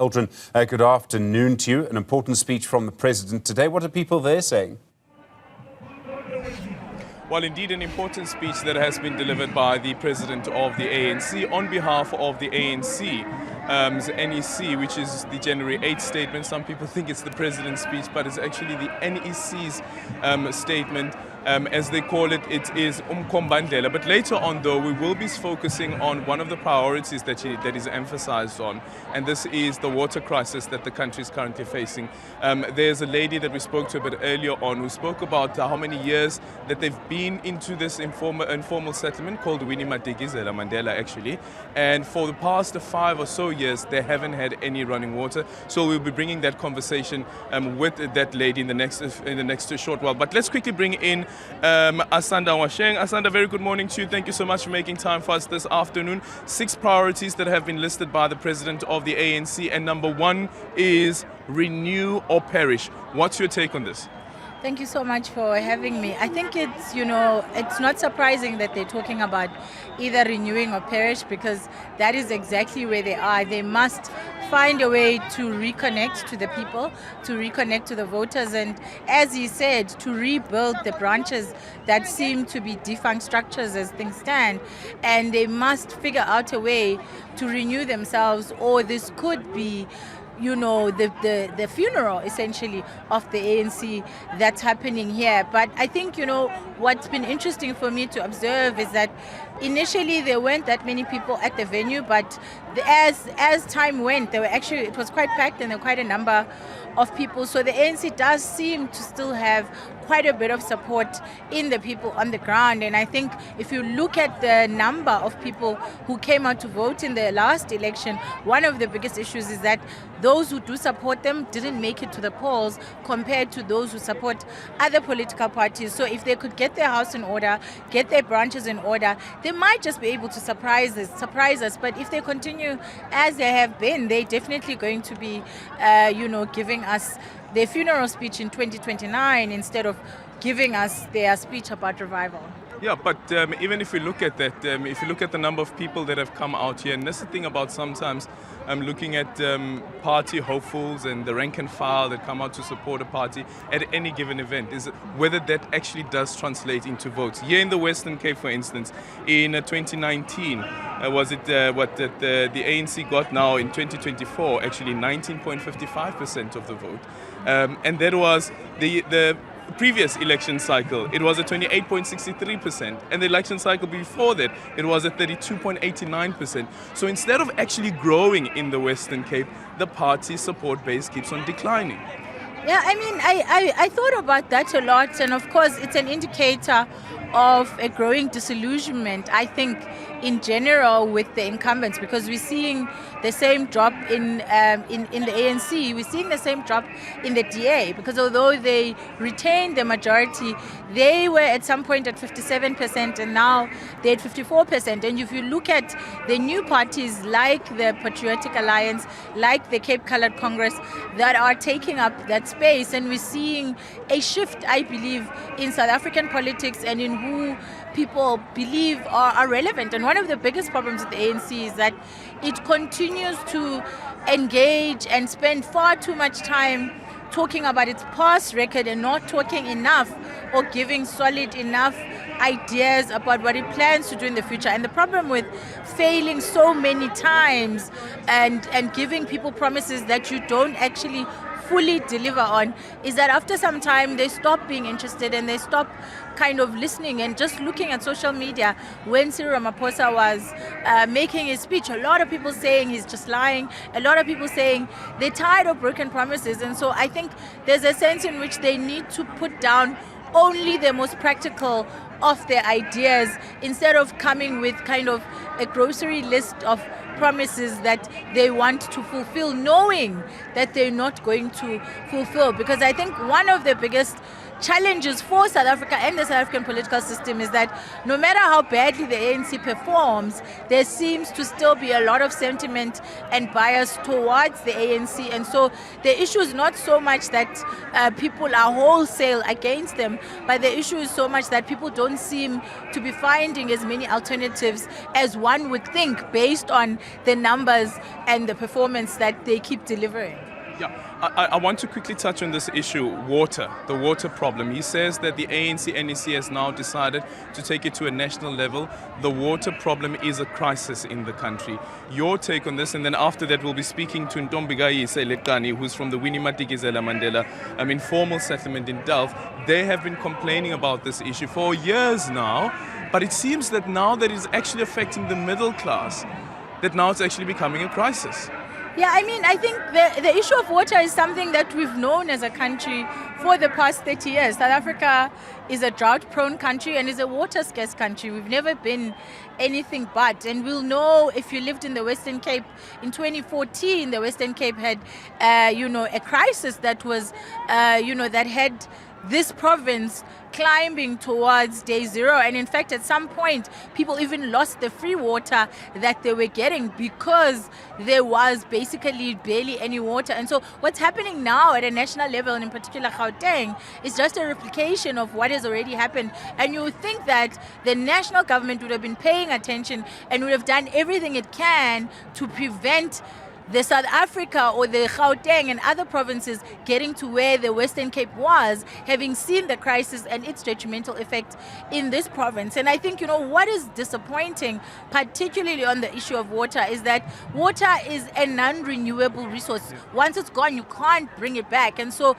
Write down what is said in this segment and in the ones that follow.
Aldrin, good afternoon to you. An important speech from the President today. What are people there saying? Well, indeed, an important speech that has been delivered by the President of the ANC on behalf of the ANC. NEC, which is the January 8th statement. Some people think it's the President's speech, but it's actually the NEC's statement. As they call it, it is Umkombandlela. But later on, though, we will be focusing on one of the priorities that is emphasized on, and this is the water crisis that the country is currently facing. There's a lady that we spoke to a bit earlier on who spoke about how many years that they've been into this informal settlement called Winnie Madikizela, Mandela actually, and for the past 5 or so years, they haven't had any running water. So we'll be bringing that conversation with that lady in the next short while. But let's quickly bring in Asanda Washeng. Asanda, very good morning to you. Thank you so much for making time for us this afternoon. 6 priorities that have been listed by the President of the ANC, and number 1 is renew or perish. What's your take on this? Thank you so much for having me. I think it's, it's not surprising that they're talking about either renewing or perish, because that is exactly where they are. They must find a way to reconnect to the people, to reconnect to the voters, and as he said, to rebuild the branches that seem to be defunct structures as things stand. And they must figure out a way to renew themselves, or this could be the funeral essentially of the ANC that's happening here. But I think, what's been interesting for me to observe is that initially there weren't that many people at the venue, but as time went, it was quite packed, and there were quite a number of people. So the ANC does seem to still have quite a bit of support in the people on the ground. And I think if you look at the number of people who came out to vote in the last election, one of the biggest issues is that those who do support them didn't make it to the polls compared to those who support other political parties. So if they could get their house in order, get their branches in order, they might just be able to surprise us. But if they continue as they have been, they're definitely going to be, giving us their funeral speech in 2029 instead of giving us their speech about revival. Yeah, but even if we look at that, if you look at the number of people that have come out here, and that's the thing about sometimes looking at party hopefuls and the rank and file that come out to support a party at any given event, is whether that actually does translate into votes. Here in the Western Cape, for instance, in 2019, was it what the ANC got now in 2024, actually 19.55% of the vote. And that was the previous election cycle, it was at 28.63%, and the election cycle before that, it was at 32.89%. So instead of actually growing in the Western Cape, the party support base keeps on declining. Yeah, I mean, I thought about that a lot, and of course, it's an indicator of a growing disillusionment, I think, in general with the incumbents, because we're seeing the same drop in the ANC, we're seeing the same drop in the DA, because although they retained the majority, they were at some point at 57%, and now they're at 54%. And if you look at the new parties like the Patriotic Alliance, like the Cape Coloured Congress, that are taking up that space, and we're seeing a shift, I believe, in South African politics and in who people believe are relevant. And one of the biggest problems with the ANC is that it continues to engage and spend far too much time talking about its past record and not talking enough or giving solid enough ideas about what it plans to do in the future. And the problem with failing so many times and giving people promises that you don't actually fully deliver on is that after some time they stop being interested, and they stop kind of listening and just looking at social media. When Cyril Ramaphosa was making his speech, a lot of people saying he's just lying, a lot of people saying they're tired of broken promises. And so I think there's a sense in which they need to put down only the most practical of their ideas instead of coming with kind of a grocery list of promises that they want to fulfill, knowing that they're not going to fulfill. Because I think one of the biggest challenges for South Africa and the South African political system is that no matter how badly the ANC performs, there seems to still be a lot of sentiment and bias towards the ANC. And so the issue is not so much that people are wholesale against them, but the issue is so much that people don't seem to be finding as many alternatives as one would think based on the numbers and the performance that they keep delivering. Yeah, I want to quickly touch on this issue, water, the water problem. He says that the ANC NEC has now decided to take it to a national level. The water problem is a crisis in the country. Your take on this, and then after that we'll be speaking to Ntombikayise Leqani, who's from the Winnie Madikizela informal settlement in Delft. They have been complaining about this issue for years now, but it seems that now that it's actually affecting the middle class, that now it's actually becoming a crisis. Yeah, I mean, I think the issue of water is something that we've known as a country for the past 30 years. South Africa is a drought-prone country and is a water-scarce country. We've never been anything but. And we'll know if you lived in the Western Cape in 2014, the Western Cape had, a crisis that was, that had this province climbing towards day zero. And in fact, at some point, people even lost the free water that they were getting because there was basically barely any water. And so what's happening now at a national level, and in particular Gauteng, is just a replication of what has already happened. And you would think that the national government would have been paying attention and would have done everything it can to prevent the South Africa or the Gauteng and other provinces getting to where the Western Cape was, having seen the crisis and its detrimental effect in this province. And I think, what is disappointing, particularly on the issue of water, is that water is a non-renewable resource. Once it's gone, you can't bring it back. And so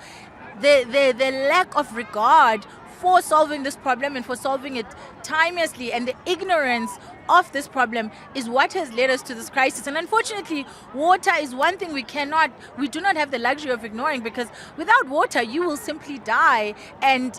the lack of regard for solving this problem and for solving it timelessly, and the ignorance of this problem is what has led us to this crisis. And unfortunately, water is one thing we do not have the luxury of ignoring, because without water, you will simply die. And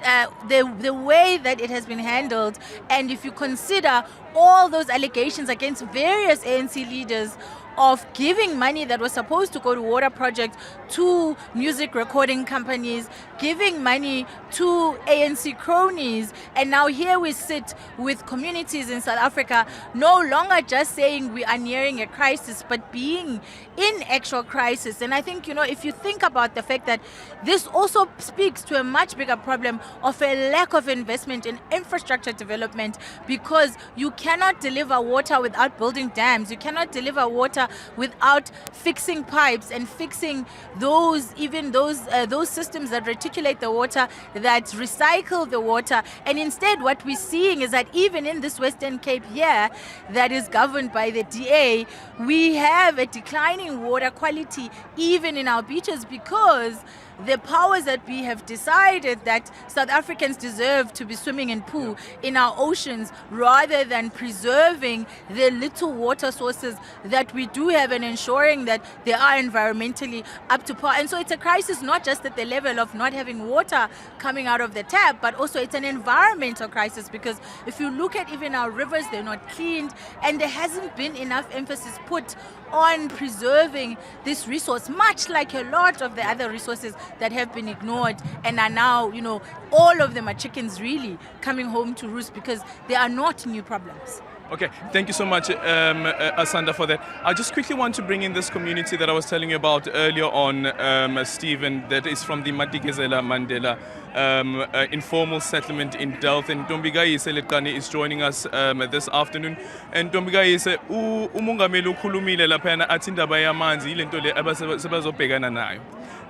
the way that it has been handled, and if you consider all those allegations against various ANC leaders of giving money that was supposed to go to water projects to music recording companies, giving money to ANC cronies, and now here we sit with communities in South Africa no longer just saying we are nearing a crisis, but being in actual crisis. And I think, if you think about the fact that this also speaks to a much bigger problem of a lack of investment in infrastructure development, because you cannot deliver water without building dams. You cannot deliver water without fixing pipes and fixing those systems that reticulate the water, that recycle the water. And instead, what we're seeing is that even in this Western Cape here, that is governed by the DA, we have a declining water quality even in our beaches, because the powers that we have decided that South Africans deserve to be swimming in pool in our oceans, rather than preserving the little water sources that we do have and ensuring that they are environmentally up to par. And so it's a crisis not just at the level of not having water coming out of the tap, but also it's an environmental crisis, because if you look at even our rivers, they're not cleaned, and there hasn't been enough emphasis put on preserving this resource, much like a lot of the other resources that have been ignored and are now, all of them are chickens really coming home to roost, because they are not new problems. Okay, thank you so much, Asanda, for that. I just quickly want to bring in this community that I was telling you about earlier on, Stephen, that is from the Madikizela Mandela informal settlement in Delft. And Ntombikayise Leqani is joining us this afternoon. And Ntombikayise, umongameli ukhulumile laphana athi indaba yamanzi ile nto le abasebazobhekana nayo.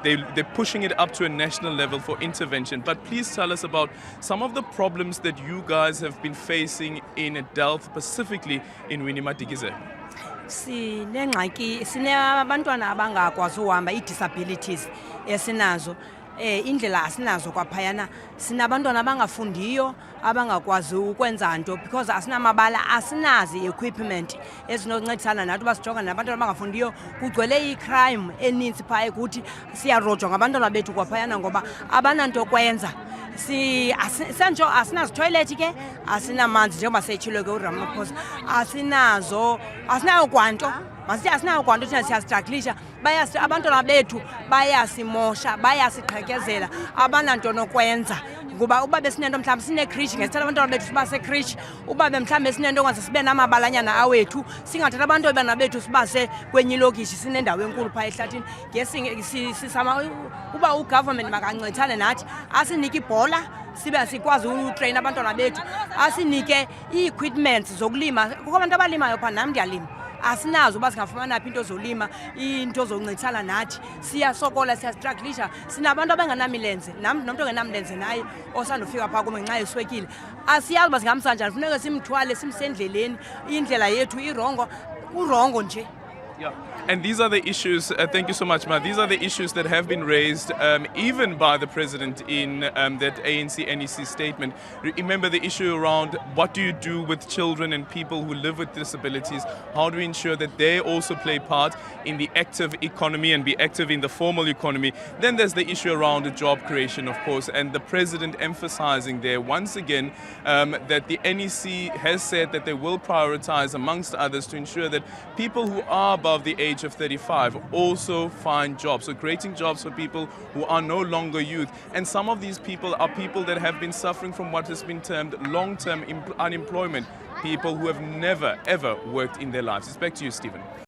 They're pushing it up to a national level for intervention. But please tell us about some of the problems that you guys have been facing in Delft, specifically in Winnie Madikizela. Sinabantwana abangakwazi uhamba, i-disabilities esinazo. Indlela asinazo kwaphayana, sinabantwana abangafundiyo, abangakwazi ukwenza nto, because asinamabala, asinazi equipment ezinoncedisana nathi basijonga nabantwana abangafundiyo. Kugcwele i-crime eninzi phaa ukuthi siyarojwa ngabantwana bethu kwaphayana ngoba abananto kwenza. Senjo asinazo toilet ke, asinamanzi njengoba seyitshilo ke uRamaphosa, asinayo kwanto. Masithi asinayo kwanto thina siyastruglisha, abantwana bethu bayasimosha, bayasiqhekezela, abananto nokwenza. kuba uba besinento mhlawumbi sinekrishi ngesithatha abantwana bethu siba sekrishi uba mhlawumbi sinento ngaze sibe namabalanyana awethu singathatha abantwana bethu sibase kwenye ilokishi sinendawo enkulu phaa ehlathini ngesisama uba ugovernment makancethane nathi asinike ibhola sibe sikwazi utrain abantwana bethu asinike ii-equipments zokulima kukho abantu abalimayo phaa nam ndiyalima asinazo uba singafumana phi into zolima into zoncedisana nathi siyasokola siyastrugglisha sinabantu abangenamilenze nam nomntu ongenamlenze naye osandofika phaa kum ngenxa yeswekile asiyazi uba singamsa njani funeka simthwale simsendleleni indlela yethu urongo nje. Yeah. And these are the issues, thank you so much, Ma. These are the issues that have been raised even by the president in that ANC NEC statement. Remember the issue around what do you do with children and people who live with disabilities? How do we ensure that they also play part in the active economy and be active in the formal economy? Then there's the issue around job creation, of course, and the president emphasizing there once again that the NEC has said that they will prioritize, amongst others, to ensure that people who are above the age of 35 also find jobs. So creating jobs for people who are no longer youth. And some of these people are people that have been suffering from what has been termed long-term unemployment. People who have never, ever worked in their lives. It's back to you, Stephen.